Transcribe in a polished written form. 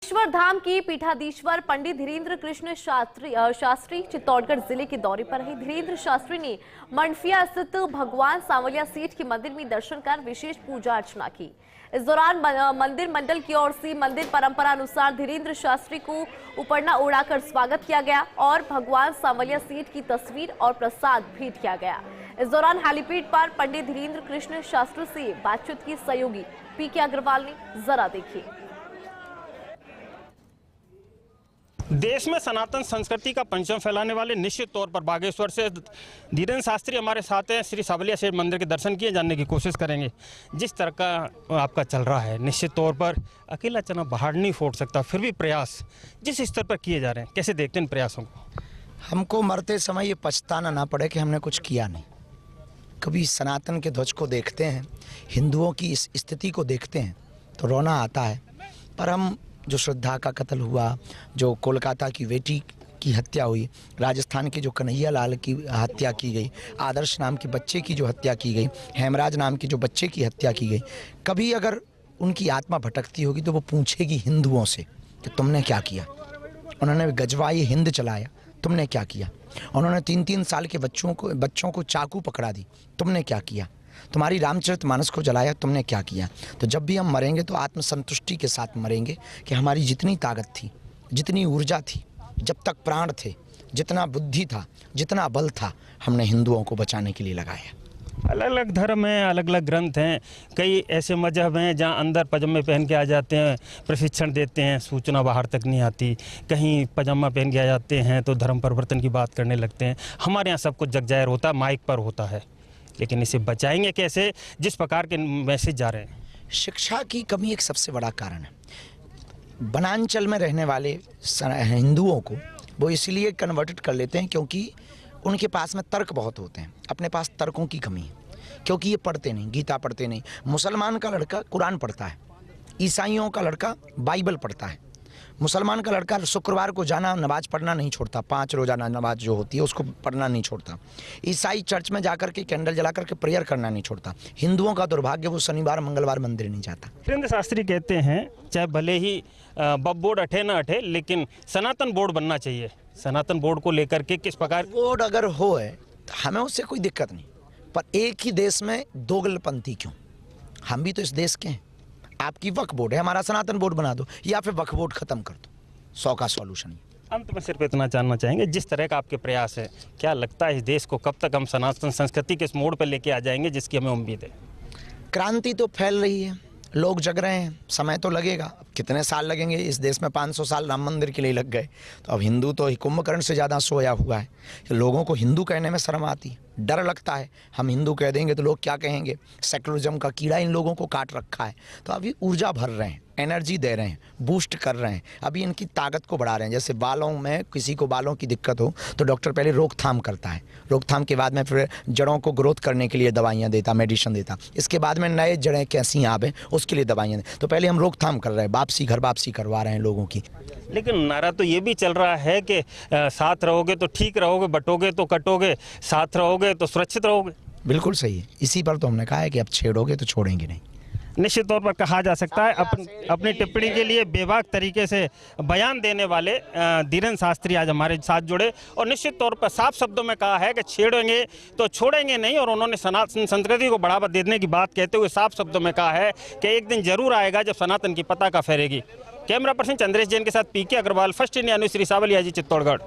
ईश्वर धाम की पीठाधीश्वर पंडित धीरेन्द्र कृष्ण शास्त्री चित्तौड़गढ़ जिले के दौरे पर रहे। धीरेन्द्र शास्त्री ने मंडफिया स्थित भगवान सांवलिया सेठ के मंदिर में दर्शन कर विशेष पूजा अर्चना की। इस दौरान मंदिर मंडल की ओर से मंदिर परंपरा अनुसार धीरेन्द्र शास्त्री को उपरना उड़ाकर स्वागत किया गया और भगवान सांवलिया सेठ की तस्वीर और प्रसाद भेंट किया गया। इस दौरान हेलीपैड पर पंडित धीरेन्द्र कृष्ण शास्त्री से बातचीत की सहयोगी पीके अग्रवाल ने। जरा देखिए। देश में सनातन संस्कृति का परचम फैलाने वाले निश्चित तौर पर बागेश्वर से धीरेन्द्र शास्त्री हमारे साथ हैं। श्री सांवलिया सेठ मंदिर के दर्शन किए जानने की कोशिश करेंगे। जिस तरह का आपका चल रहा है, निश्चित तौर पर अकेला चना पहाड़ नहीं फोड़ सकता, फिर भी प्रयास जिस स्तर पर किए जा रहे हैं, कैसे देखते हैं इन प्रयासों को? हमको मरते समय ये पछताना ना पड़े कि हमने कुछ किया नहीं। कभी सनातन के ध्वज को देखते हैं, हिंदुओं की इस स्थिति को देखते हैं तो रोना आता है। पर हम जो श्रद्धा का कत्ल हुआ, जो कोलकाता की बेटी की हत्या हुई, राजस्थान के जो कन्हैया लाल की हत्या की गई, आदर्श नाम के बच्चे की जो हत्या की गई, हेमराज नाम के जो बच्चे की हत्या की गई, कभी अगर उनकी आत्मा भटकती होगी तो वो पूछेगी हिंदुओं से कि तुमने क्या किया। उन्होंने गजवाई हिंद चलाया, तुमने क्या किया। उन्होंने 3-3 साल के बच्चों को चाकू पकड़ा दी, तुमने क्या किया। तुम्हारी रामचरितमानस को जलाया, तुमने क्या किया। तो जब भी हम मरेंगे तो आत्मसंतुष्टि के साथ मरेंगे कि हमारी जितनी ताकत थी, जितनी ऊर्जा थी, जब तक प्राण थे, जितना बुद्धि था, जितना बल था, हमने हिंदुओं को बचाने के लिए लगाया। अलग अलग धर्म हैं, अलग अलग ग्रंथ हैं, कई ऐसे मजहब हैं जहाँ अंदर पजामे पहन के आ जाते हैं, प्रशिक्षण देते हैं, सूचना बाहर तक नहीं आती। कहीं पजामा पहन के आ जाते हैं तो धर्म परिवर्तन की बात करने लगते हैं। हमारे यहाँ सब कुछ जगजाहिर होता है, माइक पर होता है, लेकिन इसे बचाएंगे कैसे जिस प्रकार के मैसेज जा रहे हैं? शिक्षा की कमी एक सबसे बड़ा कारण है। वनांचल में रहने वाले हिंदुओं को वो इसलिए कन्वर्टेड कर लेते हैं क्योंकि उनके पास में तर्क बहुत होते हैं। अपने पास तर्कों की कमी है क्योंकि ये पढ़ते नहीं, गीता पढ़ते नहीं। मुसलमान का लड़का कुरान पढ़ता है, ईसाइयों का लड़का बाइबल पढ़ता है। मुसलमान का लड़का शुक्रवार को जाना नमाज पढ़ना नहीं छोड़ता, 5 रोजाना नमाज जो होती है उसको पढ़ना नहीं छोड़ता। ईसाई चर्च में जाकर के कैंडल जला करके प्रेयर करना नहीं छोड़ता। हिंदुओं का दुर्भाग्य, वो शनिवार मंगलवार मंदिर नहीं जाता। धीरेन्द्र शास्त्री कहते हैं चाहे भले ही बब बोर्ड अठे ना अठे, लेकिन सनातन बोर्ड बनना चाहिए। सनातन बोर्ड को लेकर के किस प्रकार बोर्ड अगर हो है तो हमें उससे कोई दिक्कत नहीं, पर एक ही देश में दोगलपंथी क्यों? हम भी तो इस देश के हैं। आपकी वक्फ बोर्ड है, हमारा सनातन बोर्ड बना दो, या फिर वक्फ बोर्ड खत्म कर दो। 100 का सॉल्यूशन है। अंत में सिर्फ इतना जानना चाहेंगे, जिस तरह का आपके प्रयास है, क्या लगता है इस देश को कब तक हम सनातन संस्कृति के इस मोड़ पर लेके आ जाएंगे जिसकी हमें उम्मीद है? क्रांति तो फैल रही है, लोग जग रहे हैं, समय तो लगेगा। अब कितने साल लगेंगे? इस देश में 500 साल राम मंदिर के लिए लग गए, तो अब हिंदू तो कुंभकर्ण से ज़्यादा सोया हुआ है। लोगों को हिंदू कहने में शर्म आती है, डर लगता है। हम हिंदू कह देंगे तो लोग क्या कहेंगे। सेकुलरिज्म का कीड़ा इन लोगों को काट रखा है। तो अभी ऊर्जा भर रहे हैं, एनर्जी दे रहे हैं, बूस्ट कर रहे हैं, अभी इनकी ताकत को बढ़ा रहे हैं। जैसे बालों में किसी को बालों की दिक्कत हो तो डॉक्टर पहले रोकथाम करता है, रोकथाम के बाद में फिर जड़ों को ग्रोथ करने के लिए दवाइयाँ देता, मेडिसिन देता। इसके बाद में नए जड़ें कैसी आवे उसके लिए दवाइयाँ दें। तो पहले हम रोकथाम कर रहे हैं, वापसी घर वापसी करवा रहे हैं लोगों की। लेकिन नारा तो ये भी चल रहा है कि साथ रहोगे तो ठीक रहोगे, बटोगे तो कटोगे, साथ रहोगे तो सुरक्षित रहोगे। बिल्कुल सही है, इसी पर तो हमने कहा है कि अब छेड़ोगे तो छोड़ेंगे नहीं। निश्चित तौर पर कहा जा सकता है अपनी टिप्पणी के लिए बेबाक तरीके से बयान देने वाले धीरेन्द्र शास्त्री आज हमारे साथ जुड़े और निश्चित तौर पर साफ शब्दों में कहा है कि छेड़ेंगे तो छोड़ेंगे नहीं। और उन्होंने सनातन संस्कृति को बढ़ावा देने की बात कहते हुए साफ शब्दों में कहा है कि एक दिन जरूर आएगा जब सनातन की पताका फहरेगी। कैमरा पर्सन चंद्रेश जैन के साथ PK Agarwal, First India News, Shri Sanwaliya ji, Chittorgarh.